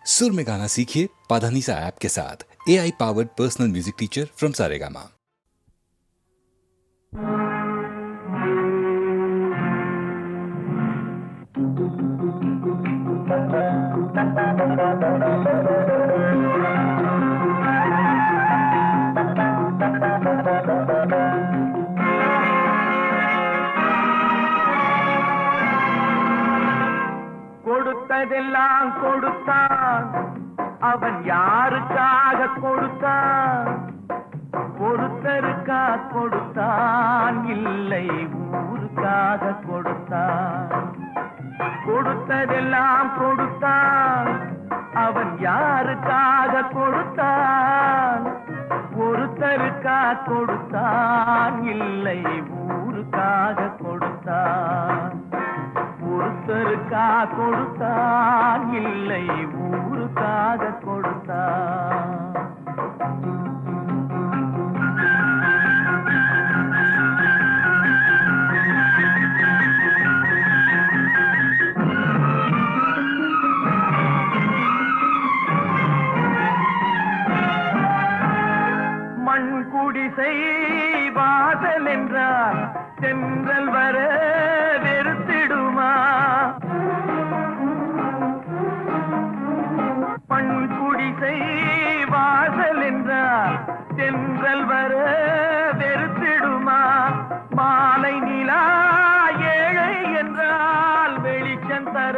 सुर में गाना सीखिए पाधानीसा ऐप के साथ। AI powered personal music teacher from Saregama. கொடுத்ததெல்லாம் கொடுத்தான், அவன் யாருக்காக கொடுத்தான்? ஒருத்தருக்கா கொடுத்தான், இல்லை ஊருக்காக கொடுத்தான். கொடுத்ததெல்லாம் கொடுத்தான், அவன் யாருக்காக கொடுத்தான்? ஒருத்தருக்கா கொடுத்தான், இல்லை ஊருக்காக கொடுத்தான். ஒருத்தருக்கா கொடுத்தான், இல்லை ஊருக்காக கொடுத்தான். மண் குடிசை வாசல் என்றார் தென்றல் வர வெறுத்திடுமா? மண் குடிசை வாசல் என்றார் தென்றல் வர வெறுத்திடுமா? மாலை நிலா ஏழை என்றால் வெளிச்சம் தர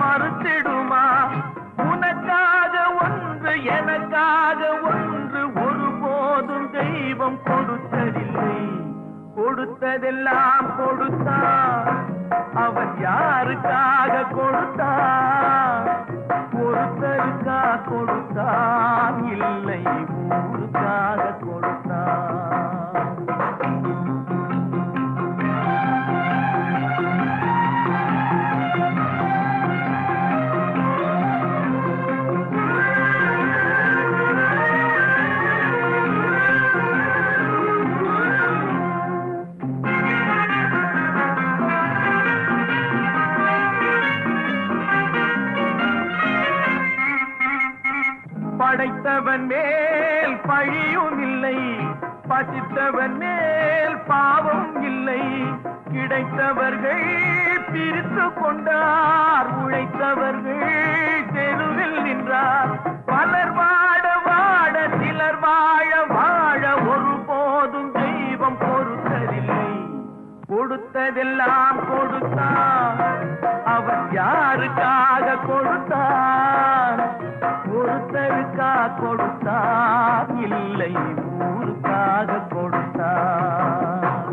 மறுத்திடுமா? உனக்காக ஒன்று எனக்காக ஒன்று ஒருபோதும் தெய்வம் கொடுத்ததில்லை. கொடுத்ததெல்லாம் கொடுத்தான், அவன் யாருக்காக கொடுத்தான்? ஒருத்தருக்கா கொடுத்தான், இல்லை ஊருக்காக கொடுத்தான். படைத்தவன் மேல் பழியும் இல்லை, பசித்தவன் மேல் பாவம் இல்லை. கிடைத்தவர்கள் பிரித்து கொண்டார், உழைத்தவர்கள் தெருவில் நின்றார். பலர் வாட வாட சிலர் வாழ வாழ ஒருபோதும் தெய்வம் பொறுத்ததில்லை. கொடுத்ததெல்லாம் கொடுத்தான், அவன் யாருக்காக கொடுத்தான்? ஒருத்தருக்கா கொடுத்தான், இல்லை ஊருக்காக கொடுத்தான்.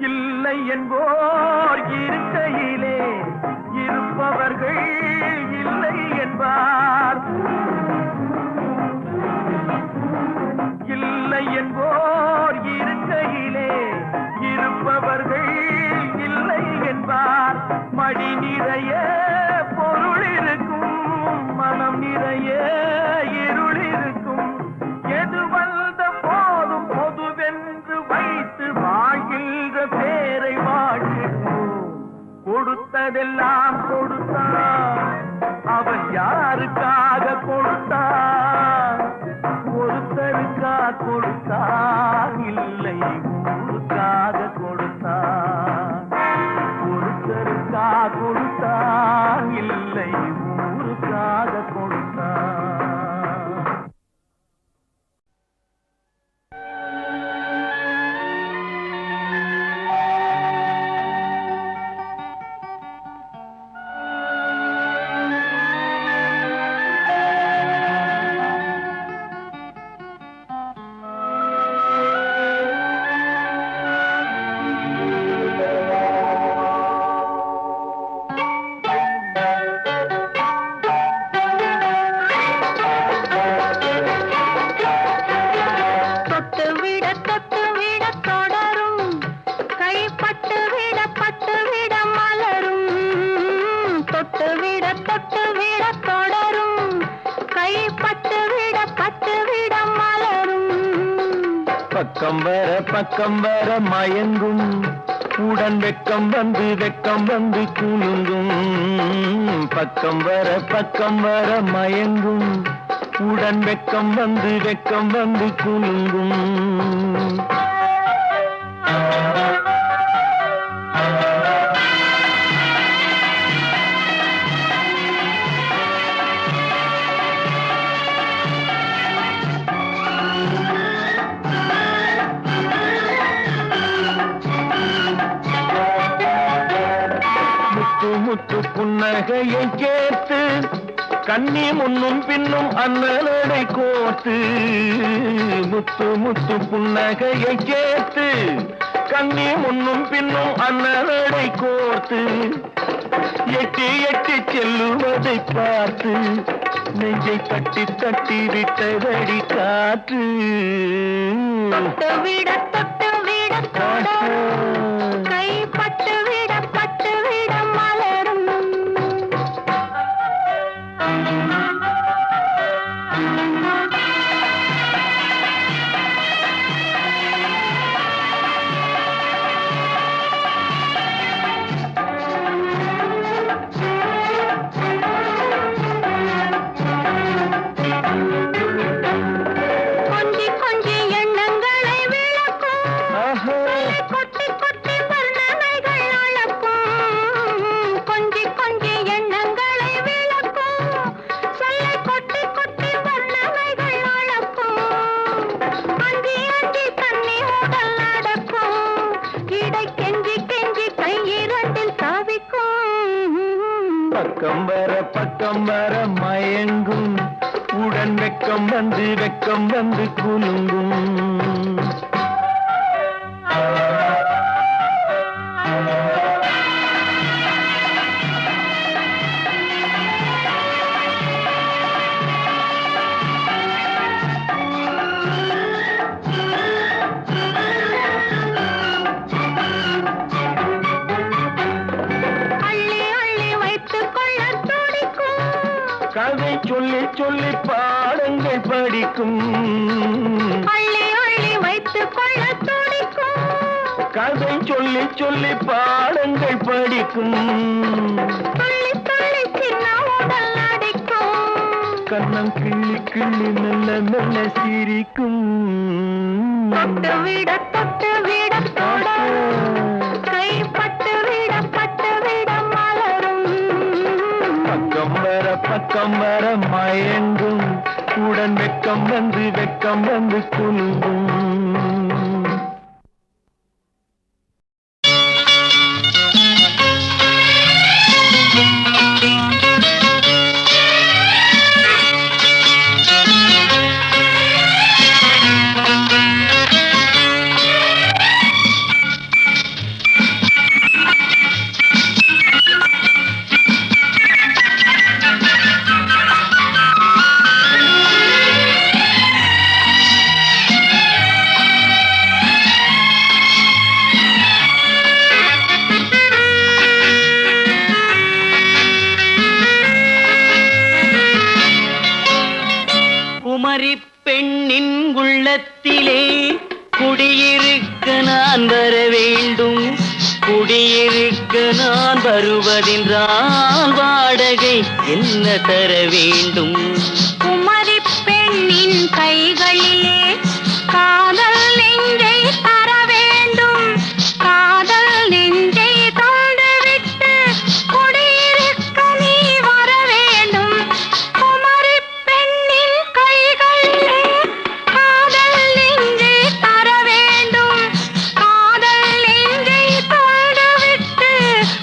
இல்லை என்போர் இருக்கையிலே இருப்பவர்கள் இல்லை என்பார். இல்லை என்போர் இருக்கையிலே இருப்பவர்கள் இல்லை என்பார். மடி நிறைய பொருள் இருக்கும், மனம் நிறைய இருள் இருக்கும். எது வந்த போதும் பொதுவென்று வைத்து வாழ்கின்ற பேரை வாழ்கின்றோம். கொடுத்ததெல்லாம் கொடுத்தான், அவன் யாருக்காக கொடுத்தான்? ஒருத்தருக்கா கொடுத்தான், இல்லை ஊருக்காக கொடுத்தான். ஒருத்தருக்கா கொடுத்தான், இல்லை ஊருக்காக கொடுத்தான். பக்கம் வர மயங்கும் உடன் வெக்கம் வந்து குலுங்கும் பக்கம் வர மயங்கும் உடன் வெக்கம் வந்து குலுங்கும் முத்து புன்னகையை கேட்டு கண்ணி முன்னும் பின்னும் அண்ணலடை கோத்து முத்து புன்னகையை கேட்டு கண்ணி முன்னும் பின்னும் அண்ணலடை கோர்த்து எட்டி செல்லுவதை பார்த்து நெஞ்சை தட்டி விட்டதடி காற்று தொட்டு விட கை பட்டு விட மலரும் கொஞ்சி எண்ணங்களை விளக்கும் கொட்டி வர்ணனைகள் அளக்கும் கொஞ்சி எண்ணங்களை விளக்கும் சொல்லை கொட்டி வர்ணனைகள் அளக்கும் அஞ்சி தண்ணி உடல் நடக்கும் இடை கெஞ்சி கை இரண்டில் தவிக்கும் பக்கம் வர மயங்கும் உடன் வெக்கம் வந்து குலுங்கும் கதை சொல்லி பாடங்கள் படிக்கும் அள்ளி வைத்துக் கொள்ள துடிக்கும் கதை சொல்லி பாடங்கள் படிக்கும் துள்ளி சின்ன உடல் அடிக்கும் கண்ணம் கிள்ளி மெல்ல சிரிக்கும் தொட்டு விட தொட கை பட்டு விட மலரும் பக்கம் வர மயங்கும் உடன் வெக்கம் வந்து குலுங்கும் குமரி பெண்ணின் உள்ளத்திலே குடியிருக்க நான் வர வேண்டும் குடியிருக்க நான் வருவதென்றால் வாடகை என்ன தர வேண்டும் குமரி பெண்ணின் கைகளிலே காதல் நெஞ்சை தர வேண்டும் காதல் நெஞ்சை தந்துவிட்டு குடியிருக்க நீ வர வேண்டும் குமரி பெண்ணின் கைகளிலே காதல் நெஞ்சை தர வேண்டும் காதல் நெஞ்சை தந்துவிட்டு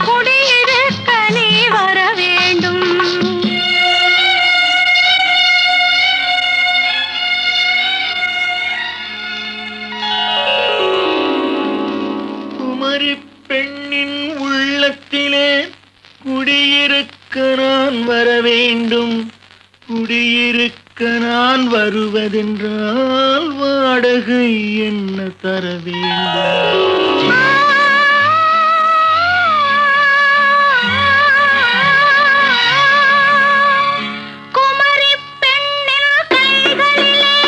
குடியிருக்க நீ வர வேண்டும் குமரி பெண்ணின் உள்ளத்திலே குடியிருக்க நான் வர வேண்டும் குடியிருக்க நான் வருவதென்றால் வாடகை என்ன தர வேண்டும் குமரி பெண்ணின் கைகளிலே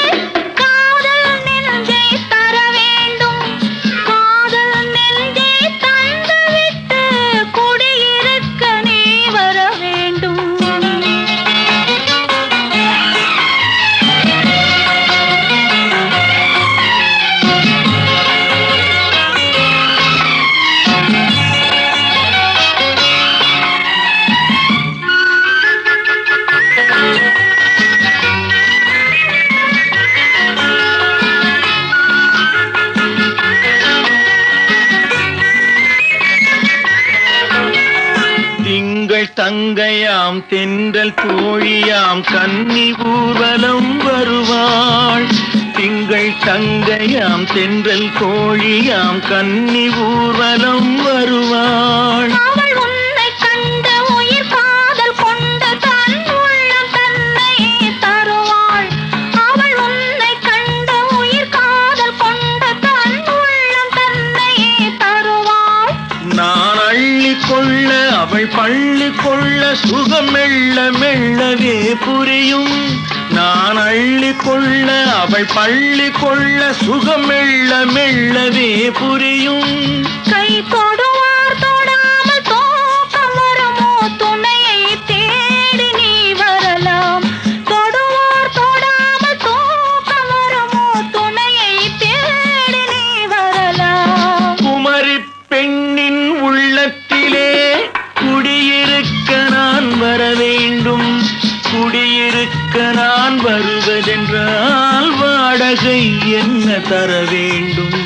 காதல் நெஞ்சை தர வேண்டும் தங்கையாம் தென்றல் தோழியாம் கன்னி ஊர்வலம் வருவாள். திங்கள் தங்கையாம் தென்றல் தோழியாம் கன்னி ஊர்வலம் வருவாள். அவள் உன்னை கண்டு உயிர் காதல் கொண்டு தன் உள்ளம் தன்னையே தருவாள். அவள் உன்னை கண்டு உயிர் காதல் கொண்டு தன் உள்ளம் தன்னையே தருவாள். நான் அள்ளி கொள்ள அவள் பள்ளி கொள்ள சுகம் மெல்ல மெல்லவே புரியும். நான் அள்ளி கொள்ள அவள் பள்ளி கொள்ள சுகம் மெல்ல மெல்லவே புரியும். கை தொடுவார் தொடாமல் தூக்கம் வருமோ, துணையை தேடி நீ வரலாம். தொடுவார் தொடாமல் தூக்கம் வருமோ, துணையை தேடி நீ வரலாம். குமரி பெண்ணின் உள்ளத்திலே குடியிருக்க நான் வர வேண்டும். குடியிருக்க நான் வருவதென்றால் வாடகை என்ன தர வேண்டும்?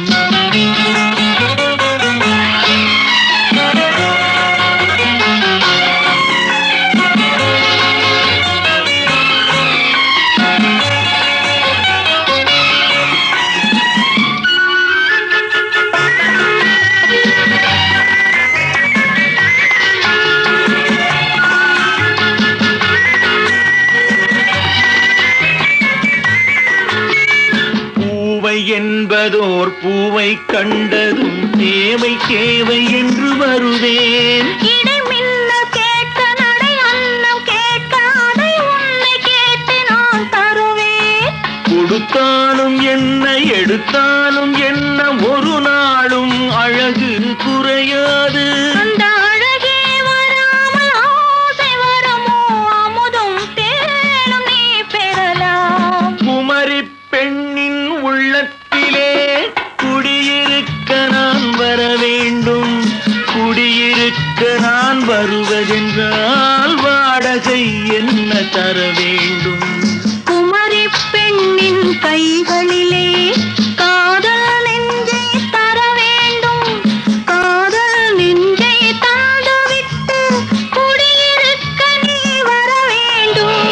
என்பதோர் பூவை கண்டதும் தேவை தேவை என்று வருவேன். இடைமின்ன கேட்க நடை அன்னம் கேட்க அதை உன்னை கேட்டு நான் தருவேன். கொடுத்தாலும் என்ன எடுத்தாலும் என்ன ஒரு நாளும் அழகு குறையாது. அந்த அழகே வராமல் ஆசை வரமோ, அமுதும் தேனும் நீ பெறலாம். குமரி பெண்ணின் உள்ளத்திலே குடியிருக்க நான் வர வேண்டும். குடியிருக்க நான் வருவதென்றால் வாடகை என்ன தர வேண்டும்? குமரி பெண்ணின் கைகளிலே காதல் நெஞ்சை தர வேண்டும். காதல் நெஞ்சை தந்துவிட்டு குடியிருக்க நீ வர வேண்டும்.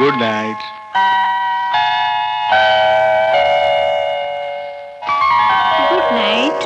Good night. Good night.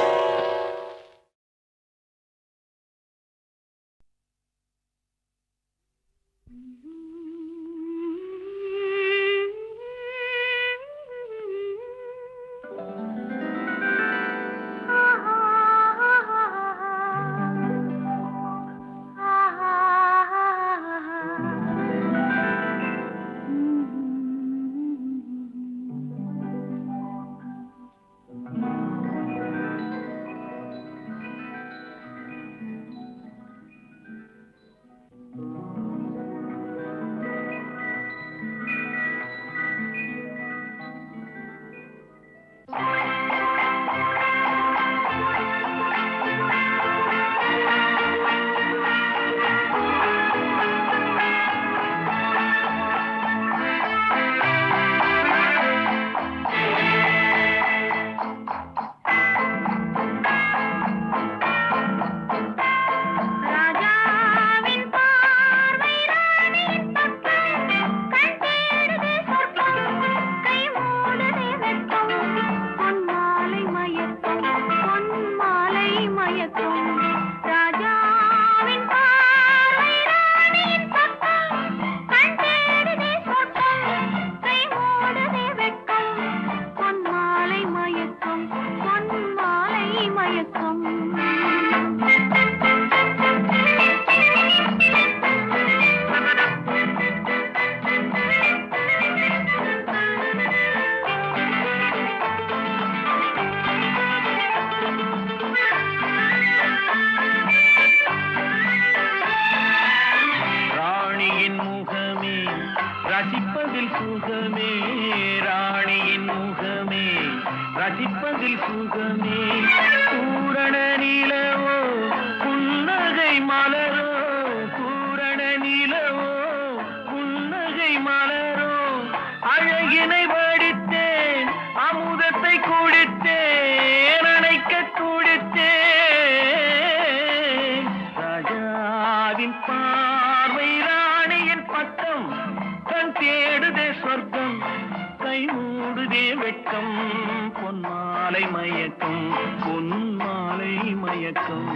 ரசிப்பதில் சுகமே ராணியின் முகமே ரசிப்பதில் சுகமே பூரண நிலவோ புன்னகை மலரோ பூரண நிலவோ புன்னகை மலரோ அழகினை வடித்தேன் அமுதத்தை குடித்தேன் அணைக்க குடித்தேன் ராஜாவின் பார்வை ராணியின் பக்கம் கண் தேடுதே சொர்க்கம் கை மூடுதே வெட்கம் பொன்மாலை மயக்கம் பொன்மாலை மயக்கம்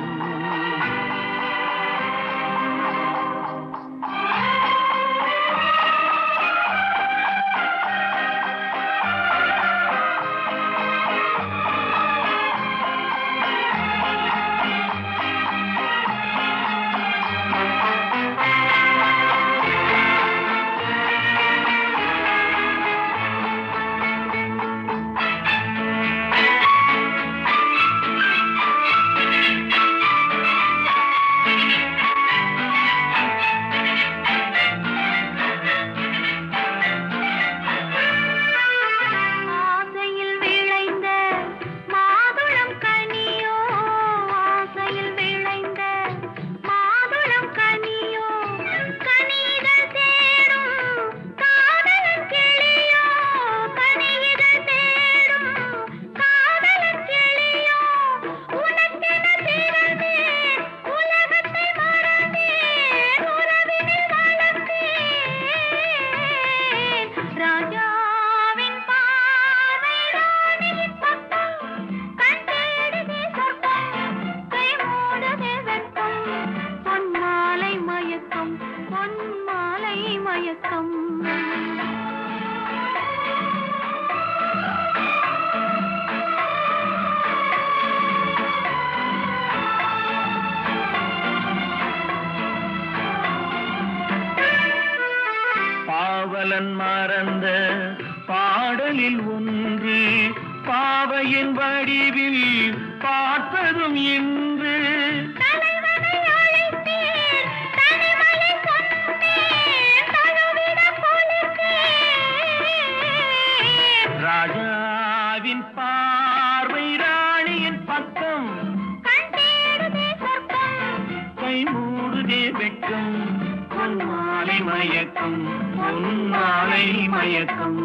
பாவலன் மறந்த பாடலில் ஒன்று பாவையின் வடிவில் பார்த்ததும் இன்று ராஜாவின் பார்வை ராணியின் பக்கம் கை மூடுதே வெட்கம் பொன்மாலை மயக்கம் பொன்மாலை மயக்கம்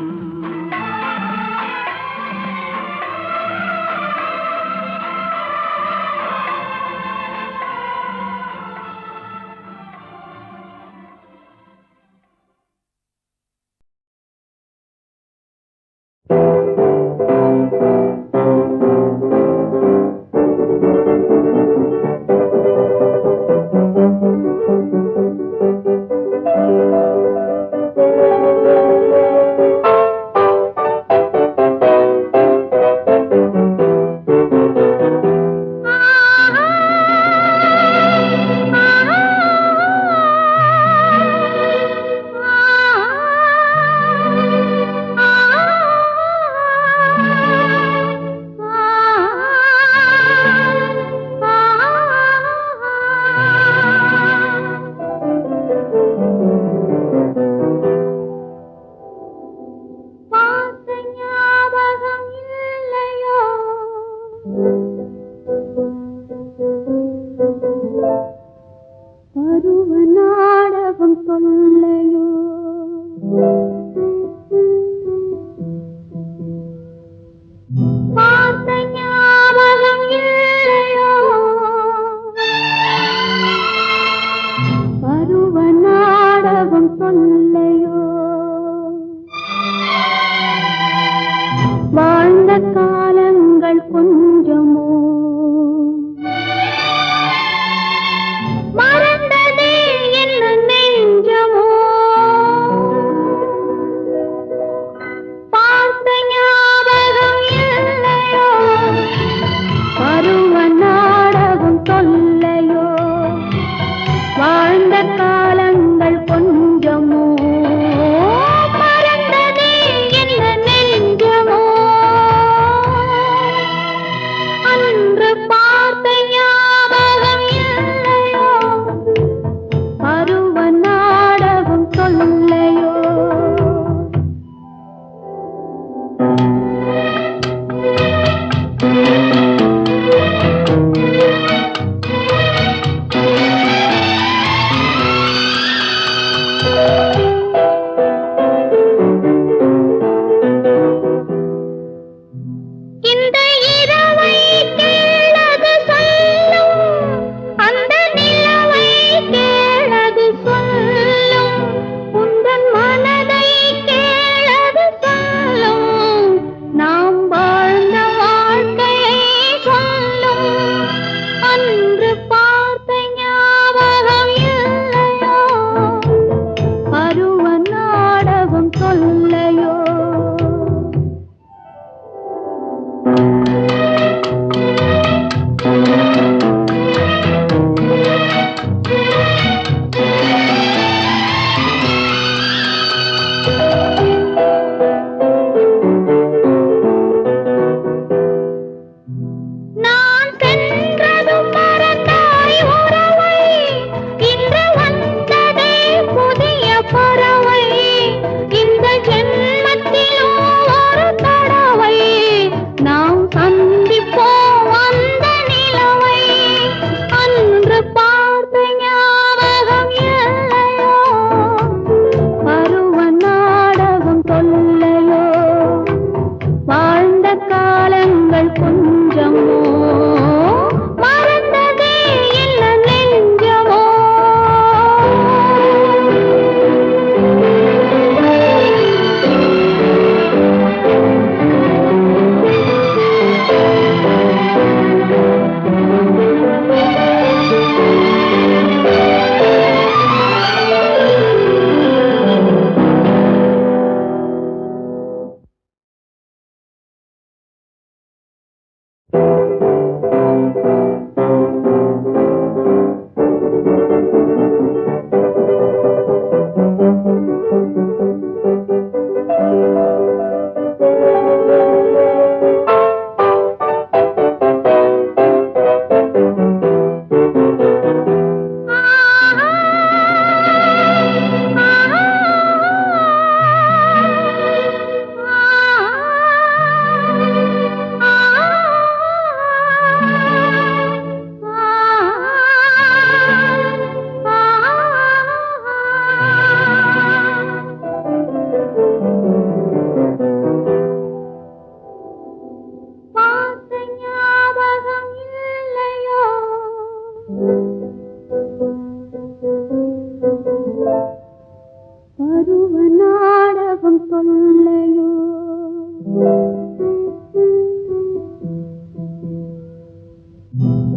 பருவ நாடகம் சொல்லையோ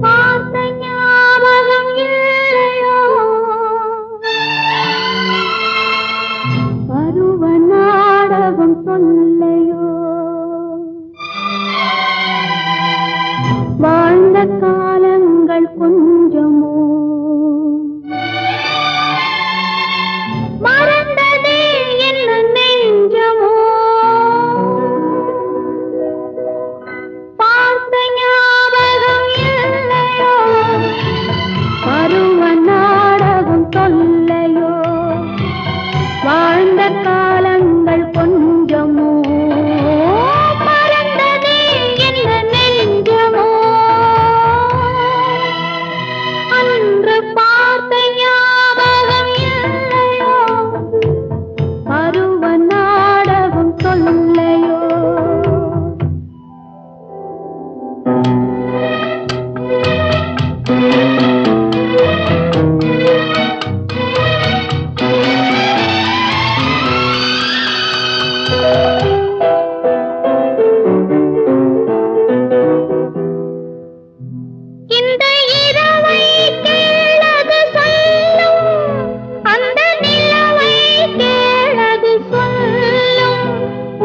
பார்த்த ஞாபகம் இல்லையோ பருவ நாடகம் சொல்லையோ வாழ்ந்த காலங்கள் கொஞ்சமோ மறந்ததே என்ன நெஞ்சமோ பார்த்த ஞாபகம் இல்லையோ பருவ நாடகம் சொல்லையோ வாழ்ந்த காலங்கள் கொஞ்சமோ மறந்ததே என்ன நெஞ்சமோ அன்று பார்த்த ஞாபகம் இல்லையோ பருவ நாடகம் சொல்லையோ இந்த இரவை கேளது சொல்லும் அந்த நிலவை கேளது சொல்லும்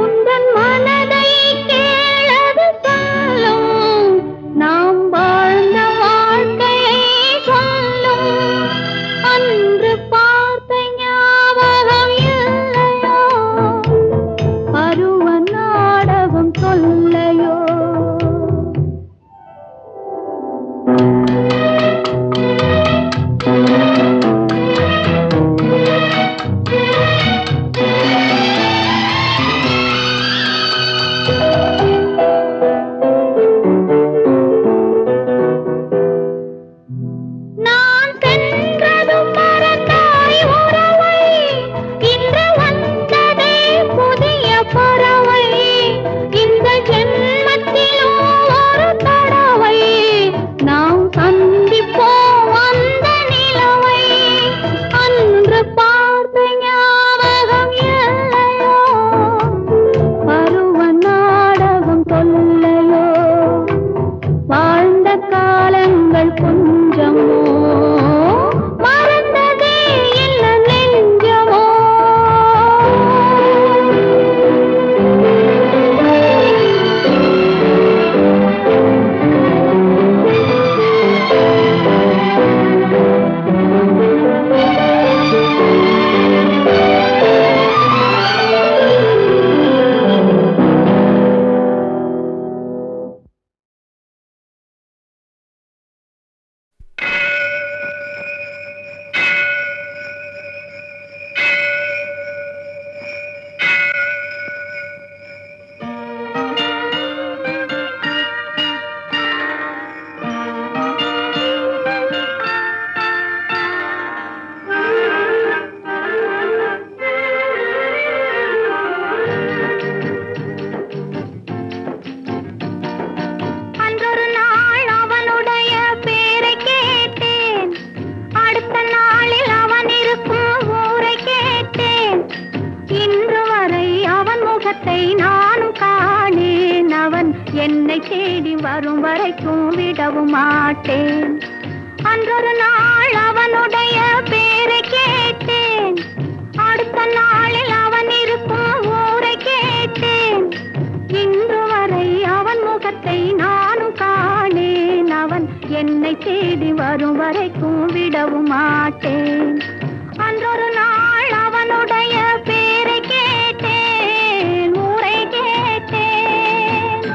உந்தன் மனதை கேளது சொல்லும் நாம் வாழ்ந்த வாழ்க்கையை சொல்லும் அன்று பார்த்த ஞாபகம் இல்லையோ பருவ நாடகம் சொல்லையோ நான் சென்றதும் மறந்தாய் உறவை இன்று வந்ததே புதிய பறவை இந்த ஜென்மத்திலும் ஒரு தடவை நாம் சந்திப்போம் அந்த நிலவை அன்று பார்த்த ஞாபகம் இல்லையோ பருவ நாடகம் சொல்லையோ வாழ்ந்த காலங்கள் கொஞ்சமோ மறந்ததே என்ன நெஞ்சமோ அன்றொரு நாள் அவனுடைய பேரை கேட்டேன் அடுத்த நாளில் அவன் இருக்கும் ஊரை கேட்டேன் இன்று வரை அவன் முகத்தை நானும் காணேன் அவன் என்னை தேடி வரும் வரைக்கும் விடவும் மாட்டேன் அன்றொரு நாள் அவனுடைய பேரை கேட்டேன் அடுத்த நாளில் அவன் இருக்கும் ஊரை கேட்டேன் இன்று வரை அவன் முகத்தை நானும் காணேன் அவன் என்னை தேடி வரும் வரைக்கும் விடவும் மாட்டேன் அன்றொரு நாள் அவனுடைய பேரை கேட்டேன் ஊரை கேட்டேன்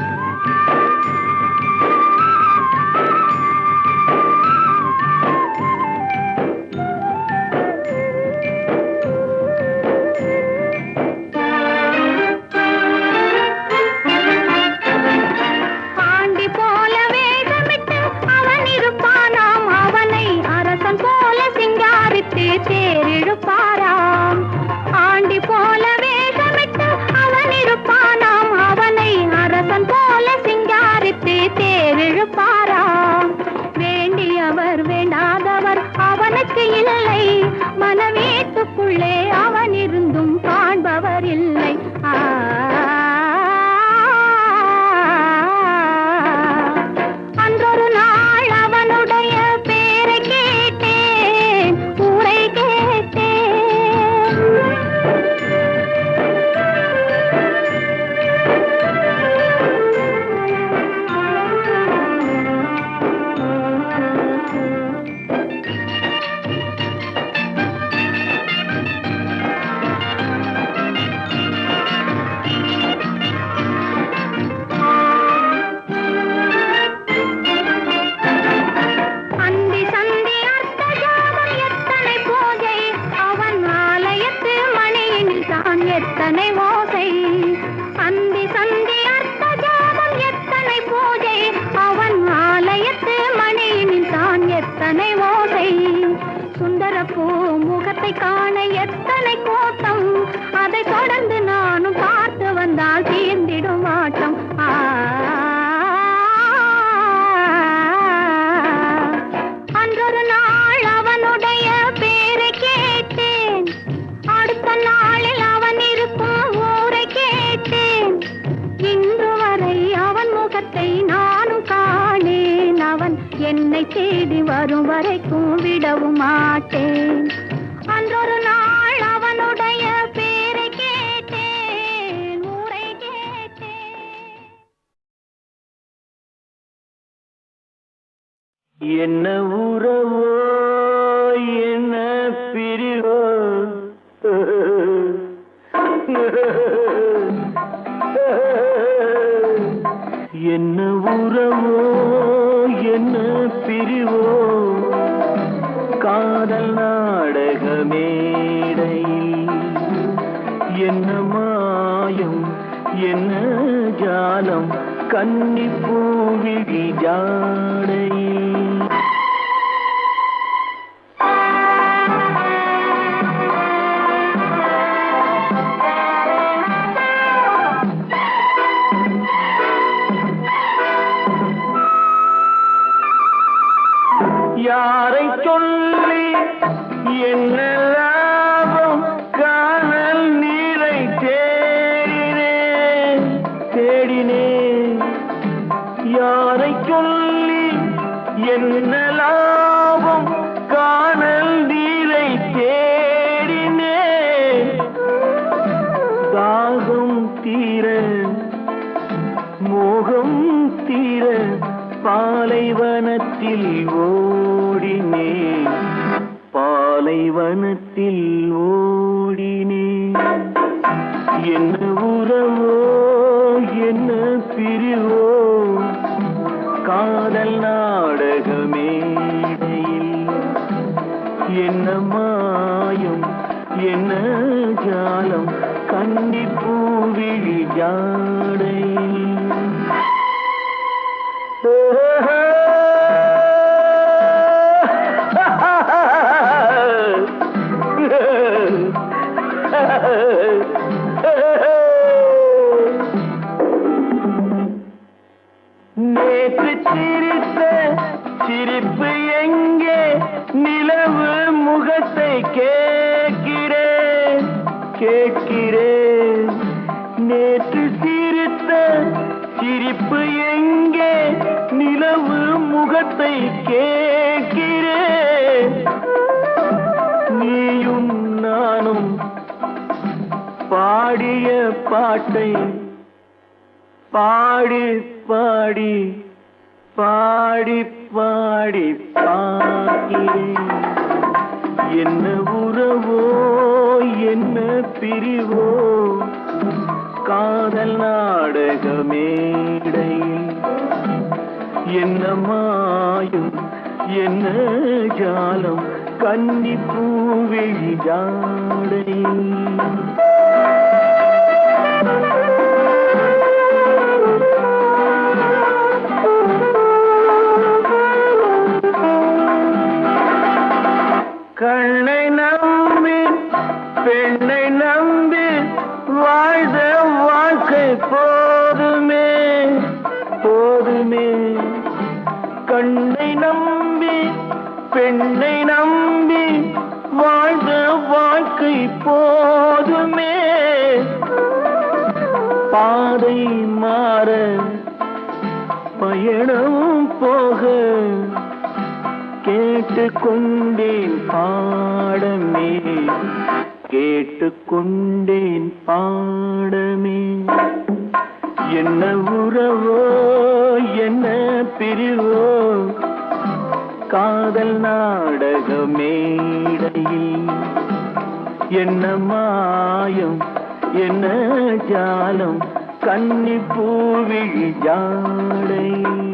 எத்தனை ஓசை, அந்தி சந்தி அர்த்த ஜாமம் எத்தனை பூஜை, அவன் ஆலயத்து மணியினில் தான் எத்தனை ஓசை. சுந்தர பூ முகத்தை காண எத்தனை கூட்டம், அதை தொடர்ந்து நானும் பார்த்து வந்தால் தீர்ந்திடும் ஆட்டம். அன்றொரு நாள் அவனுடைய பேரை கேட்டேன், அடுத்த நாளில் அவன் இருக்கும் ஊரை கேட்டேன். இன்று வரை அவன் முகத்தை நானும் காணேன். அவன் என்னை தேடி வரும் வரைக்கும் விடவும் மாட்டேன். அன்றொரு நாள் அவனுடைய பேரை கேட்டேன், ஊரை கேட்டேன். என்ன உறவோ என்ன பிரிவோ, என்ன உறவோ என்ன பிரிவோ, காதல் நாடக மேடையில் என்ன மாயம் என்ன ஜாலம், கன்னி பூவிழி ஜாடையில். யாரை சொல்லி என்ன லாபம், காணல் நீரை தேடினேன் தேடினேன். யாரை சொல்லி என்ன லாபம், காணல் நீரை தேடினேன். தாகம் தீர மோகம் தீர பாலைவனத்தில் ஓடினேன், பாலைவனத்தில் ஓடினேன். என்ன உறவோ என்ன பிரிவோ, காதல் நாடக மேடையில் என்ன மாயம் என்ன ஜாலம், கன்னி பூவிழி ஜாடையில். நேற்று சிரித்த சிரிப்பு எங்கே, நிலவு முகத்தை கேட்கிறேன் கேட்கிறேன். நேற்று சிரித்த சிரிப்பு எங்கே, நிலவு முகத்தை கேட்கிறேன். நீயும் நானும் பாடிய பாட்டை பாடி பாடி பாடி பாடி பாக்கிறேன். என்ன உறவோ என்ன பிரிவோ, காதல் நாடக மேடையில் என்ன மாயம் என்ன ஜாலம், கன்னி பூவிழி ஜாடையில். கண்ணை நம்பி பெண்ணை நம்பி வாழ்ந்த வாழ்க்கை போதுமே போதுமே. கண்ணை நம்பி பெண்ணை நம்பி வாழ்ந்த வாழ்க்கை போதுமே. பாதை மாற பயணம் போக கேட்டுக்கொண்டேன் பாடமே கேட்டுக்கொண்டேன் பாடமே. என்ன உறவோ என்ன பிரிவோ, காதல் நாடக மேடையில் என்ன மாயம் என்ன ஜாலம், கன்னி பூவிழி ஜாடையில்.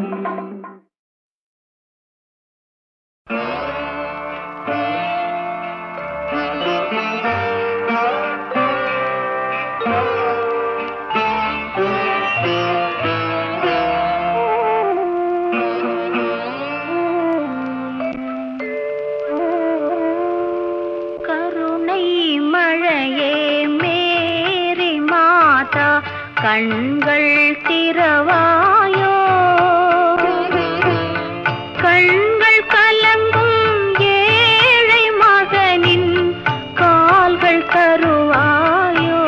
கண்கள் திறவாயோ கண்கள் கலங்கும் ஏழை மகனின் கால்கள் தருவாயோ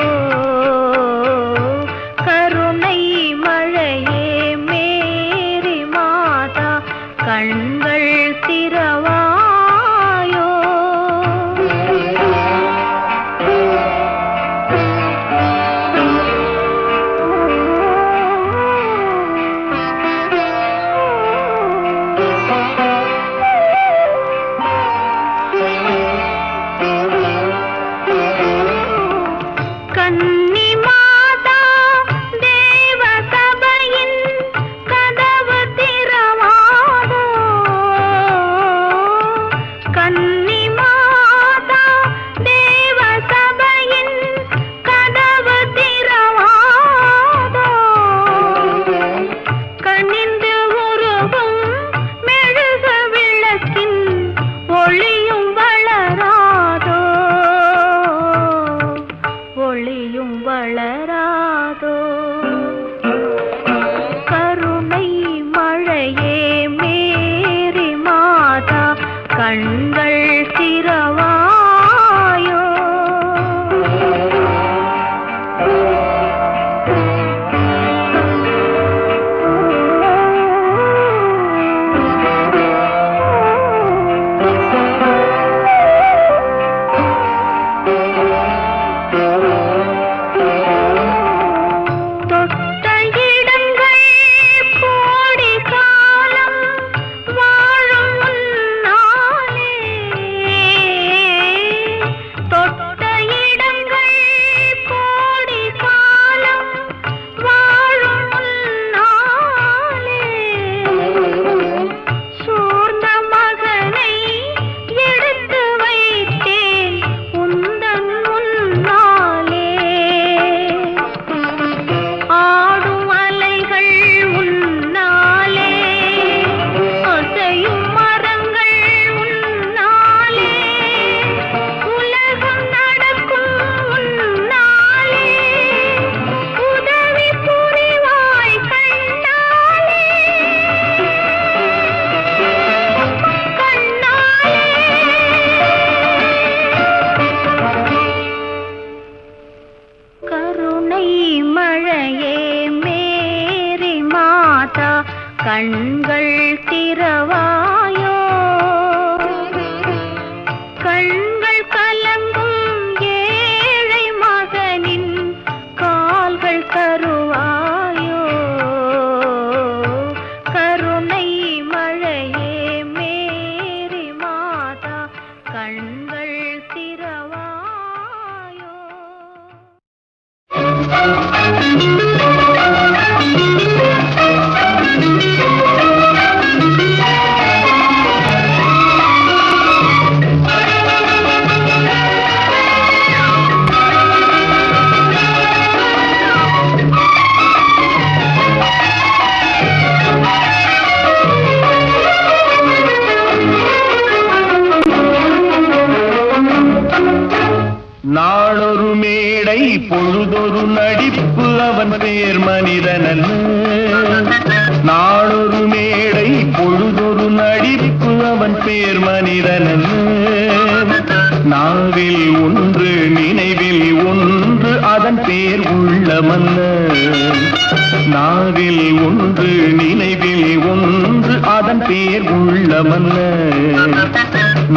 கருணை மழையே மேரி மாதா கண்கள் திறவாயோ கன்னி மாதா தேவ சபையின் கதவு திறவாதோ கன்னி மாதா தேவ சபையின் கதவு திறவாதோ கனிந்து உருகும் மெழுகு விளக்கின் ஒளியும் வளராதோ ஒளியும் வளராதோ கருணை மழையே மேரி மாதா கண்கள் திறவாயோ தொட்ட இடங்கள் கோடி காலம் வாழும் முன்னாலே தொட்ட இடங்கள் கோடி காலம் வாழும் முன்னாலே சோர்ந்த மகனை எடுத்து வைத்தேன் உந்தன் முன்னாலே ஆடும் அலைகள் உன்னாலே அசையும் மரங்கள் உன்னாலே உலகம் நடக்கும் உன்னாலே உதவி புரிவாய் கண்ணாலே கருணை மழையே மேரி மாதா கண்கள் திறவாயோ கண்கள் கலங்கும் ஏழை மகனின் கால்கள் தருவாயோ கருணை மழையே மேரி மாதா கண்கள் திறவாயோ நாளொரு மேடை பொழுதொரு நடிப்பு அவன் பேர் மனிதனல்ல நாளொரு மேடை பொழுதொரு நடிப்பு அவன் பேர் மனிதனல்ல நாவில் ஒன்று நினைவில் ஒன்று அதன் பேர் உள்ளமல்ல நாவில் ஒன்று நினைவில் ஒன்று அதன் பேர் உள்ளமல்ல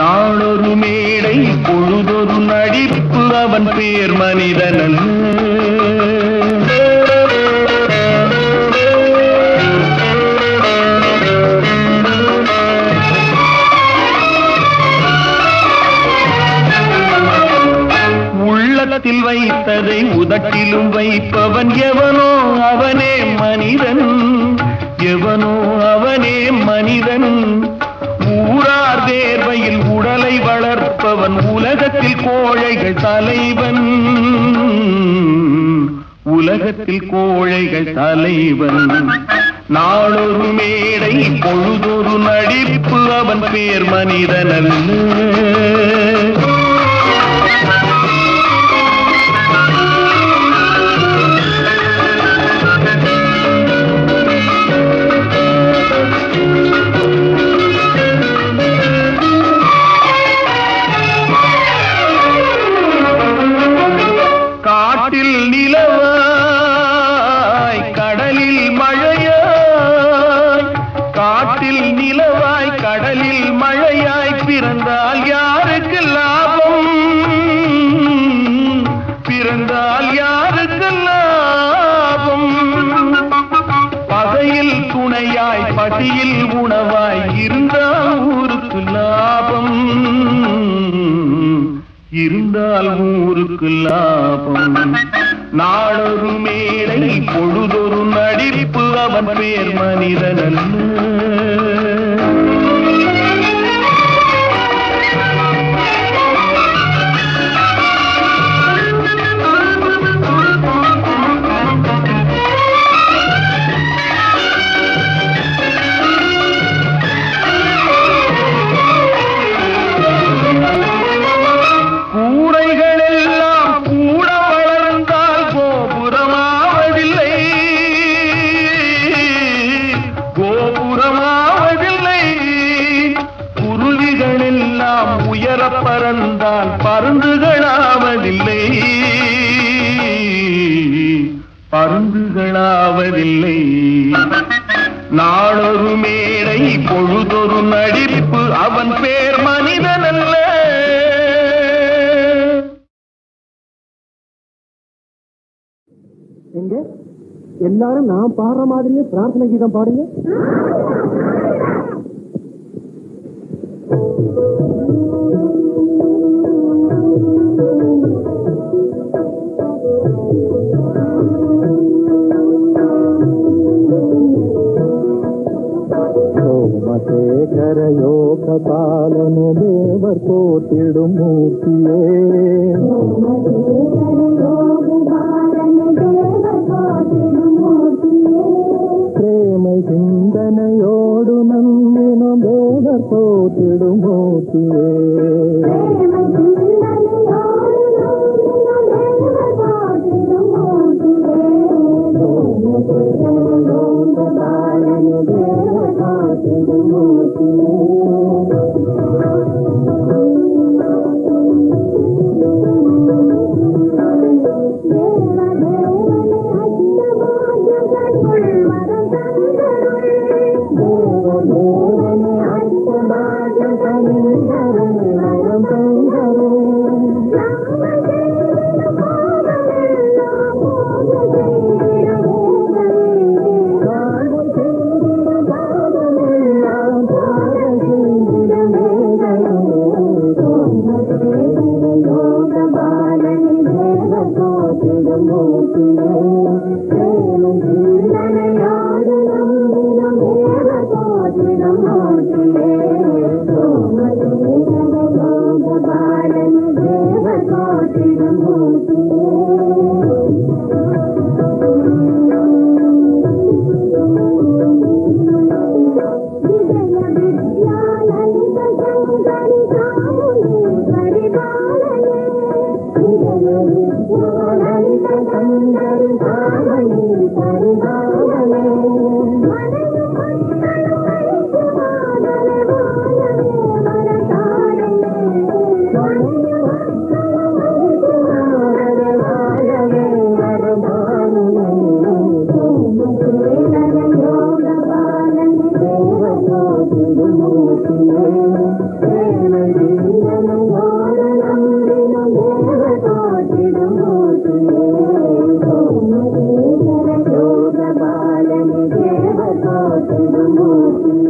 நாளொரு மேடை பொழுதொரு நடிப்பு அவன் பேர் மனிதனல்ல உள்ளத்தில் வைத்ததை உதட்டிலும் வைப்பவன் எவனோ அவனே மனிதன் எவனோ அவனே மனிதன் ஊரார் தேர்வையில் உடலை வளர்ப்பவன் உலகத்தில் கோழைகள் தலைவன் உலகத்தில் கோழைகள் தலைவன் நாளொரு மேடை பொழுதொரு நடிப்பு அவன் பேர் மனிதனல்ல பிறந்தால் யாருக்கு லாபம்? பகையில் துணையாய் பசியில் உணவாய் இருந்தால் ஊருக்கு லாபம், இருந்தால் ஊருக்கு லாபம். நாளொரு மேடை பொழுதொரு நடிப்பு அவன் பேர் மனிதனல்ல. பறந்தால் பருந்துகளாவதில்லை, பருந்துகளாவதில்லை. நாளொரு மேடை பொழுதொரு நடிப்பு அவன் பேர் மனிதனல்ல. எங்க எல்லாரும் நான் பாடுற மாதிரியே பிரார்த்தனை கீதம் பாடுங்க. சோமசேகர யோக பாலன தேவர் போற்றிடும் மூர்த்தியே, பிரேமை சிந்தனையோடு நம்பினும் தேவர் போற்றிடும் மூர்த்தியே.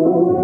Thank you.